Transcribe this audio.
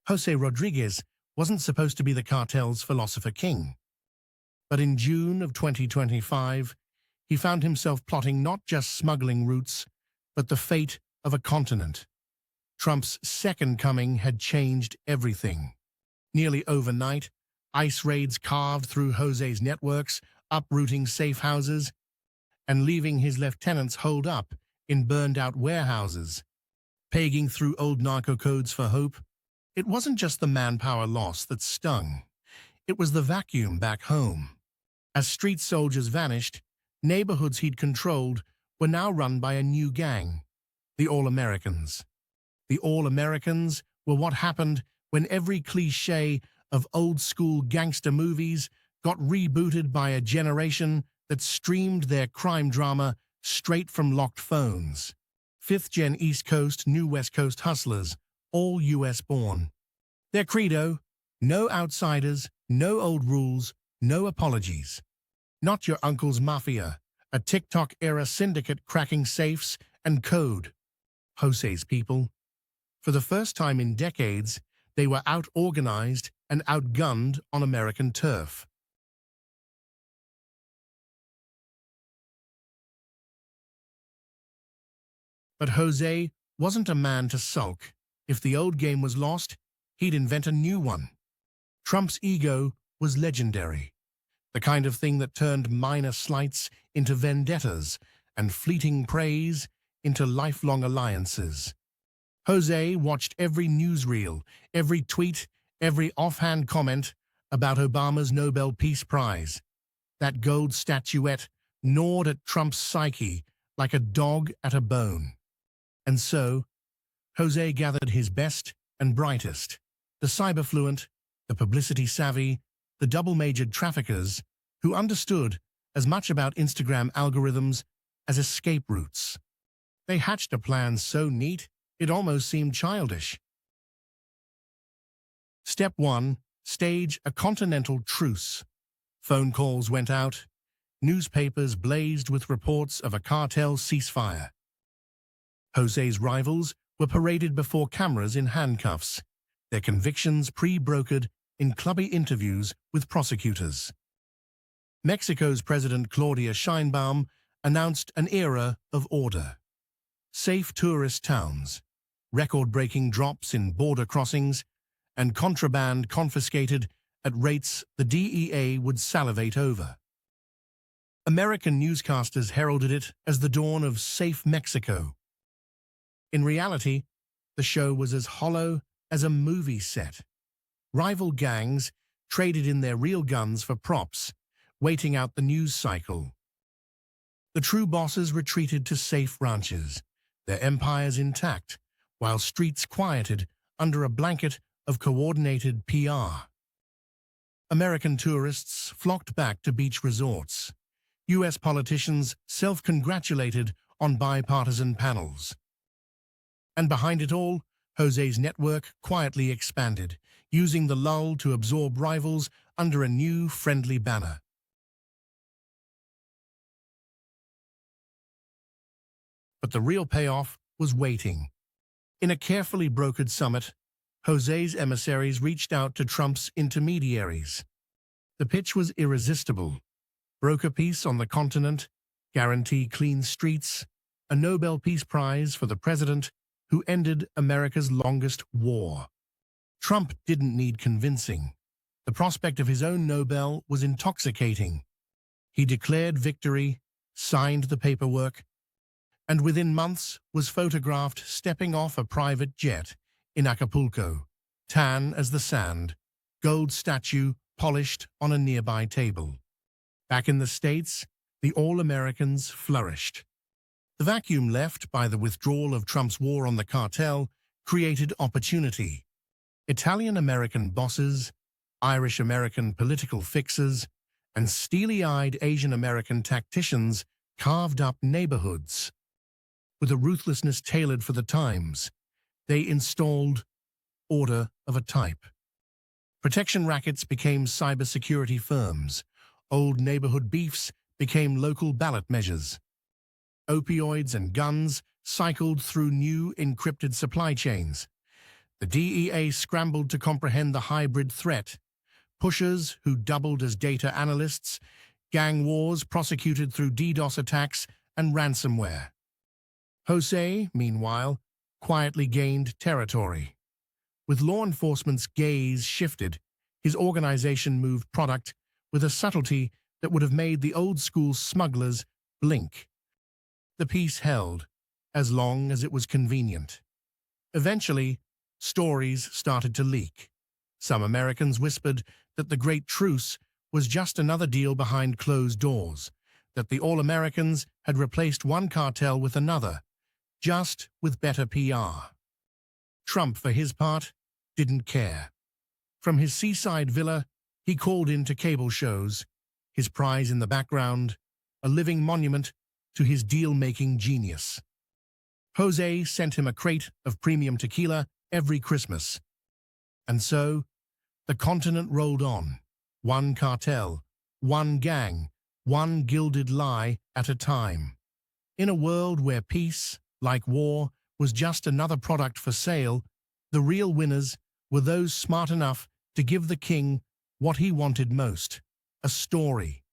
Jose Rodriguez wasn't supposed to be the cartel's philosopher king. But in June of 2025, he found himself plotting not just smuggling routes, but the fate of a continent. Trump's second coming had changed everything. Nearly overnight, ICE raids carved through Jose's networks, uprooting safe houses and leaving his lieutenants holed up in burned-out warehouses. Pegging through old narco codes for hope, it wasn't just the manpower loss that stung. It was the vacuum back home. As street soldiers vanished, neighborhoods he'd controlled were now run by a new gang, the All-Americans. The All-Americans were what happened when every cliché of old-school gangster movies got rebooted by a generation that streamed their crime drama straight from locked phones. Fifth-gen East Coast, new West Coast hustlers, all U.S.-born. Their credo: no outsiders, no old rules, no apologies. Not your uncle's mafia, a TikTok-era syndicate cracking safes and code. Jose's people. For the first time in decades, they were out-organized and outgunned on American turf. But Jose wasn't a man to sulk. If the old game was lost, he'd invent a new one. Trump's ego was legendary, the kind of thing that turned minor slights into vendettas and fleeting praise into lifelong alliances. Jose watched every newsreel, every tweet, every offhand comment about Obama's Nobel Peace Prize. That gold statuette gnawed at Trump's psyche like a dog at a bone. And so, Jose gathered his best and brightest, the cyberfluent, the publicity-savvy, the double-majored traffickers who understood as much about Instagram algorithms as escape routes. They hatched a plan so neat, it almost seemed childish. Step 1. Stage a continental truce. Phone calls went out. Newspapers blazed with reports of a cartel ceasefire. Jose's rivals were paraded before cameras in handcuffs, their convictions pre-brokered in clubby interviews with prosecutors. Mexico's President Claudia Sheinbaum announced an era of order. Safe tourist towns, record-breaking drops in border crossings, and contraband confiscated at rates the DEA would salivate over. American newscasters heralded it as the dawn of safe Mexico. In reality, the show was as hollow as a movie set. Rival gangs traded in their real guns for props, waiting out the news cycle. The true bosses retreated to safe ranches, their empires intact, while streets quieted under a blanket of coordinated PR. American tourists flocked back to beach resorts. U.S. politicians self-congratulated on bipartisan panels. And behind it all, Jose's network quietly expanded, using the lull to absorb rivals under a new friendly banner. But the real payoff was waiting. In a carefully brokered summit, Jose's emissaries reached out to Trump's intermediaries. The pitch was irresistible. Broker peace on the continent, guarantee clean streets, a Nobel Peace Prize for the president who ended America's longest war. Trump didn't need convincing. The prospect of his own Nobel was intoxicating. He declared victory, signed the paperwork, and within months was photographed stepping off a private jet in Acapulco, tan as the sand, gold statue polished on a nearby table. Back in the States, the All-Americans flourished. The vacuum left by the withdrawal of Trump's war on the cartel created opportunity. Italian-American bosses, Irish-American political fixers, and steely-eyed Asian-American tacticians carved up neighborhoods. With a ruthlessness tailored for the times, they installed order of a type. Protection rackets became cybersecurity firms. Old neighborhood beefs became local ballot measures. Opioids and guns cycled through new encrypted supply chains. The DEA scrambled to comprehend the hybrid threat. Pushers who doubled as data analysts, gang wars prosecuted through DDoS attacks and ransomware. Jose, meanwhile, quietly gained territory. With law enforcement's gaze shifted, his organization moved product with a subtlety that would have made the old-school smugglers blink. The peace held, as long as it was convenient. Eventually, stories started to leak. Some Americans whispered that the Great Truce was just another deal behind closed doors, that the All-Americans had replaced one cartel with another, just with better PR. Trump, for his part, didn't care. From his seaside villa, he called in to cable shows, his prize in the background, a living monument to his deal-making genius. Jose sent him a crate of premium tequila every Christmas. And so, the continent rolled on, one cartel, one gang, one gilded lie at a time. In a world where peace, like war, was just another product for sale, the real winners were those smart enough to give the king what he wanted most: a story.